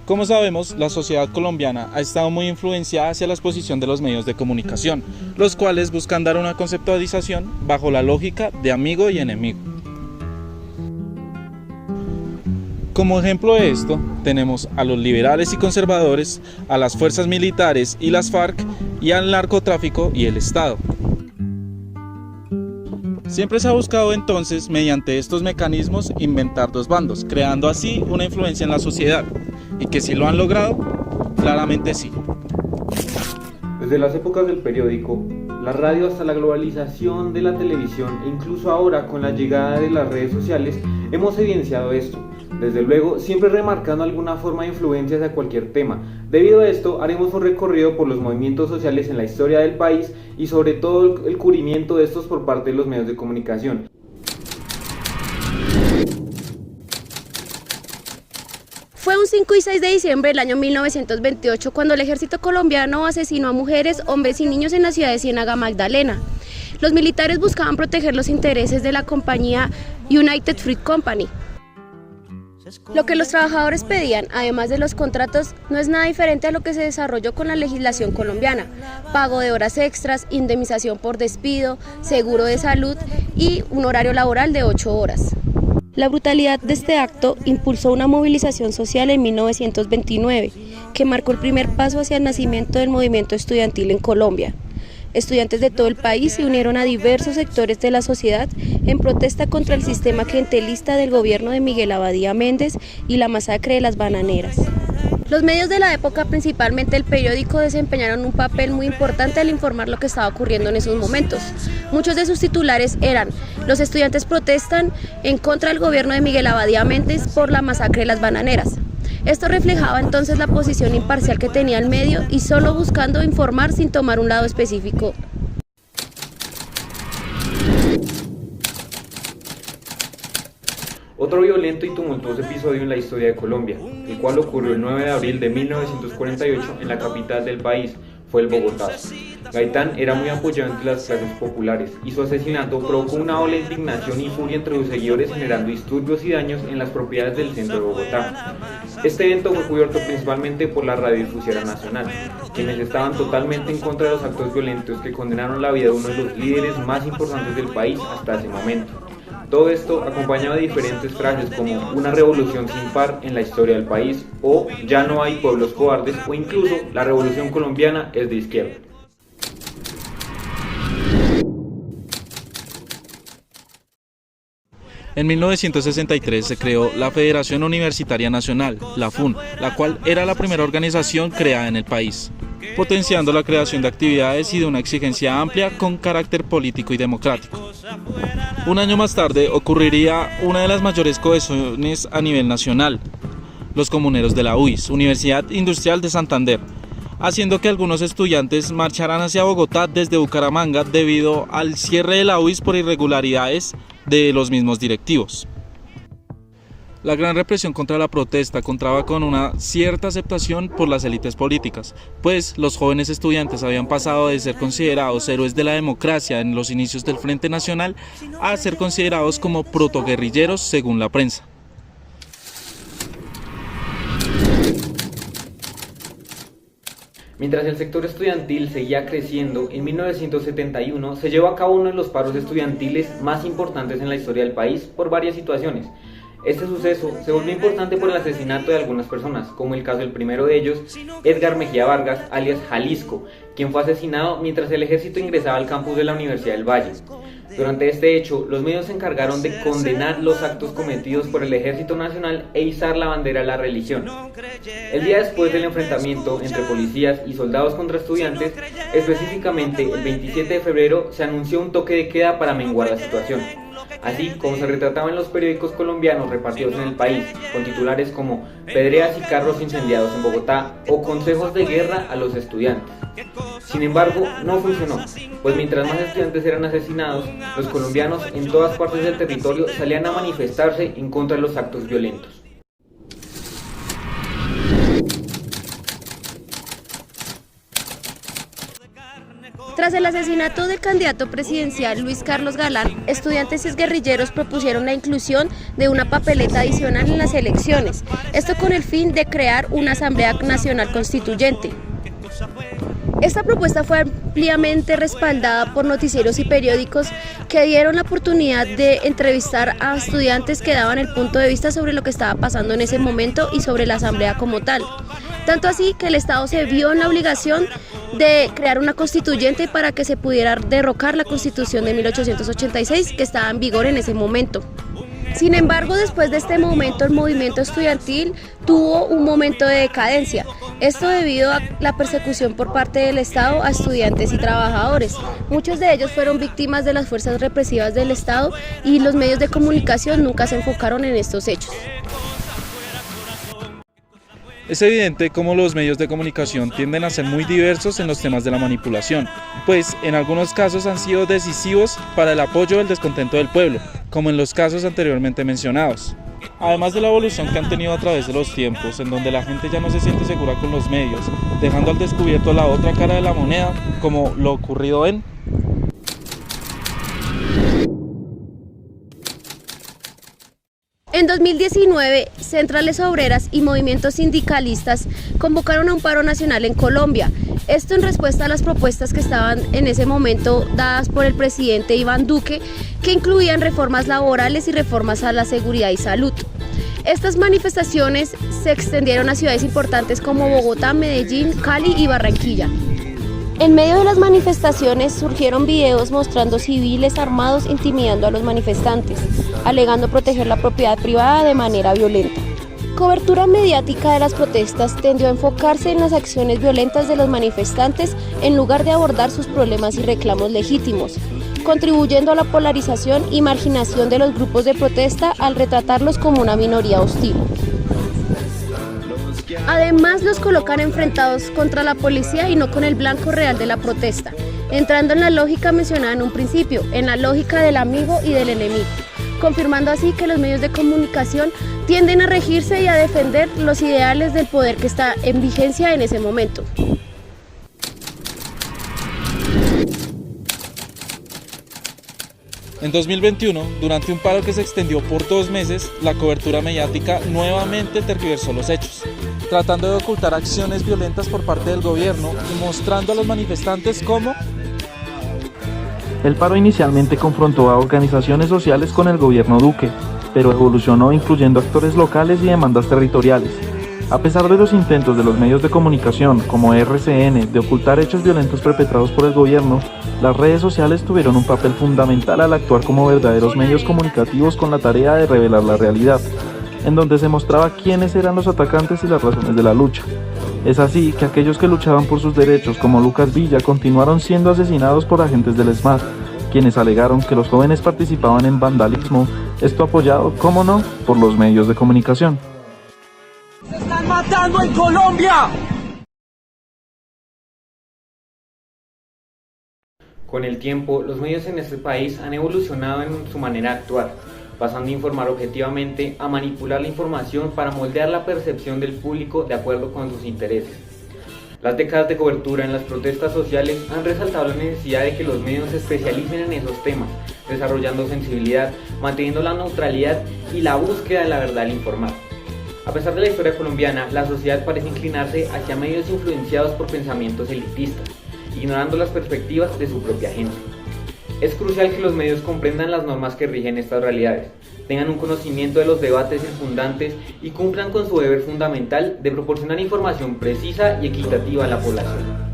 Como sabemos, la sociedad colombiana ha estado muy influenciada hacia la exposición de los medios de comunicación, los cuales buscan dar una conceptualización bajo la lógica de amigo y enemigo. Como ejemplo de esto, tenemos a los liberales y conservadores, a las fuerzas militares y las FARC, y al narcotráfico y el Estado. Siempre se ha buscado entonces, mediante estos mecanismos, inventar dos bandos, creando así una influencia en la sociedad. ¿Y que si lo han logrado? Claramente sí. Desde las épocas del periódico, la radio hasta la globalización de la televisión e incluso ahora con la llegada de las redes sociales, hemos evidenciado esto. Desde luego, siempre remarcando alguna forma de influencia hacia cualquier tema. Debido a esto, haremos un recorrido por los movimientos sociales en la historia del país y sobre todo el cubrimiento de estos por parte de los medios de comunicación. Fue un 5 y 6 de diciembre del año 1928 cuando el ejército colombiano asesinó a mujeres, hombres y niños en la ciudad de Ciénaga, Magdalena. Los militares buscaban proteger los intereses de la compañía United Fruit Company. Lo que los trabajadores pedían, además de los contratos, no es nada diferente a lo que se desarrolló con la legislación colombiana: pago de horas extras, indemnización por despido, seguro de salud y un horario laboral de 8 horas. La brutalidad de este acto impulsó una movilización social en 1929, que marcó el primer paso hacia el nacimiento del movimiento estudiantil en Colombia. Estudiantes de todo el país se unieron a diversos sectores de la sociedad en protesta contra el sistema clientelista del gobierno de Miguel Abadía Méndez y la masacre de las bananeras. Los medios de la época, principalmente el periódico, desempeñaron un papel muy importante al informar lo que estaba ocurriendo en esos momentos. Muchos de sus titulares eran: los estudiantes protestan en contra del gobierno de Miguel Abadía Méndez por la masacre de las bananeras. Esto reflejaba entonces la posición imparcial que tenía el medio y solo buscando informar sin tomar un lado específico. Otro violento y tumultuoso episodio en la historia de Colombia, el cual ocurrió el 9 de abril de 1948 en la capital del país, fue el Bogotazo. Gaitán era muy apoyado entre las clases populares y su asesinato provocó una ola de indignación y furia entre sus seguidores, generando disturbios y daños en las propiedades del centro de Bogotá. Este evento fue cubierto principalmente por la Radiodifusora Nacional, quienes estaban totalmente en contra de los actos violentos que condenaron la vida de uno de los líderes más importantes del país hasta ese momento. Todo esto acompañado de diferentes frases como "una revolución sin par en la historia del país" o "ya no hay pueblos cobardes" o incluso "la revolución colombiana es de izquierda". En 1963 se creó la Federación Universitaria Nacional, la FUN, la cual era la primera organización creada en el país, potenciando la creación de actividades y de una exigencia amplia con carácter político y democrático. Un año más tarde ocurriría una de las mayores cohesiones a nivel nacional: los comuneros de la UIS, Universidad Industrial de Santander, haciendo que algunos estudiantes marcharan hacia Bogotá desde Bucaramanga debido al cierre de la UIS por irregularidades de los mismos directivos. La gran represión contra la protesta contaba con una cierta aceptación por las élites políticas, pues los jóvenes estudiantes habían pasado de ser considerados héroes de la democracia en los inicios del Frente Nacional a ser considerados como protoguerrilleros según la prensa. Mientras el sector estudiantil seguía creciendo, en 1971 se llevó a cabo uno de los paros estudiantiles más importantes en la historia del país por varias situaciones. Este suceso se volvió importante por el asesinato de algunas personas, como el caso del primero de ellos, Edgar Mejía Vargas, alias Jalisco, quien fue asesinado mientras el ejército ingresaba al campus de la Universidad del Valle. Durante este hecho, los medios se encargaron de condenar los actos cometidos por el Ejército Nacional e izar la bandera de la religión. El día después del enfrentamiento entre policías y soldados contra estudiantes, específicamente el 27 de febrero, se anunció un toque de queda para menguar la situación. Así como se retrataba en los periódicos colombianos repartidos en el país, con titulares como "Pedreas y carros incendiados en Bogotá" o "Consejos de guerra a los estudiantes". Sin embargo, no funcionó, pues mientras más estudiantes eran asesinados, los colombianos en todas partes del territorio salían a manifestarse en contra de los actos violentos. Tras el asesinato del candidato presidencial Luis Carlos Galán, estudiantes y guerrilleros propusieron la inclusión de una papeleta adicional en las elecciones, esto con el fin de crear una Asamblea Nacional Constituyente. Esta propuesta fue ampliamente respaldada por noticieros y periódicos que dieron la oportunidad de entrevistar a estudiantes que daban el punto de vista sobre lo que estaba pasando en ese momento y sobre la asamblea como tal. Tanto así que el Estado se vio en la obligación de crear una constituyente para que se pudiera derrocar la Constitución de 1886 que estaba en vigor en ese momento. Sin embargo, después de este momento, el movimiento estudiantil tuvo un momento de decadencia. Esto debido a la persecución por parte del Estado a estudiantes y trabajadores. Muchos de ellos fueron víctimas de las fuerzas represivas del Estado y los medios de comunicación nunca se enfocaron en estos hechos. Es evidente cómo los medios de comunicación tienden a ser muy diversos en los temas de la manipulación, pues en algunos casos han sido decisivos para el apoyo del descontento del pueblo, como en los casos anteriormente mencionados. Además de la evolución que han tenido a través de los tiempos, en donde la gente ya no se siente segura con los medios, dejando al descubierto la otra cara de la moneda, como lo ocurrido en... En 2019, centrales obreras y movimientos sindicalistas convocaron a un paro nacional en Colombia. Esto en respuesta a las propuestas que estaban en ese momento dadas por el presidente Iván Duque, que incluían reformas laborales y reformas a la seguridad y salud. Estas manifestaciones se extendieron a ciudades importantes como Bogotá, Medellín, Cali y Barranquilla. En medio de las manifestaciones surgieron videos mostrando civiles armados intimidando a los manifestantes, alegando proteger la propiedad privada de manera violenta. Cobertura mediática de las protestas tendió a enfocarse en las acciones violentas de los manifestantes en lugar de abordar sus problemas y reclamos legítimos, contribuyendo a la polarización y marginación de los grupos de protesta al retratarlos como una minoría hostil. Además, los colocan enfrentados contra la policía y no con el blanco real de la protesta, entrando en la lógica mencionada en un principio, en la lógica del amigo y del enemigo, confirmando así que los medios de comunicación tienden a regirse y a defender los ideales del poder que está en vigencia en ese momento. En 2021, durante un paro que se extendió por 2 meses, la cobertura mediática nuevamente tergiversó los hechos, tratando de ocultar acciones violentas por parte del gobierno y mostrando a los manifestantes como... El paro inicialmente confrontó a organizaciones sociales con el gobierno Duque, pero evolucionó incluyendo actores locales y demandas territoriales. A pesar de los intentos de los medios de comunicación, como RCN, de ocultar hechos violentos perpetrados por el gobierno, las redes sociales tuvieron un papel fundamental al actuar como verdaderos medios comunicativos con la tarea de revelar la realidad, en donde se mostraba quiénes eran los atacantes y las razones de la lucha. Es así que aquellos que luchaban por sus derechos, como Lucas Villa, continuaron siendo asesinados por agentes del SMAT, quienes alegaron que los jóvenes participaban en vandalismo, esto apoyado, cómo no, por los medios de comunicación. ¡Se están matando en Colombia! Con el tiempo, los medios en este país han evolucionado en su manera de actuar, pasando de informar objetivamente a manipular la información para moldear la percepción del público de acuerdo con sus intereses. Las décadas de cobertura en las protestas sociales han resaltado la necesidad de que los medios se especialicen en esos temas, desarrollando sensibilidad, manteniendo la neutralidad y la búsqueda de la verdad al informar. A pesar de la historia colombiana, la sociedad parece inclinarse hacia medios influenciados por pensamientos elitistas, ignorando las perspectivas de su propia gente. Es crucial que los medios comprendan las normas que rigen estas realidades, tengan un conocimiento de los debates circundantes y cumplan con su deber fundamental de proporcionar información precisa y equitativa a la población.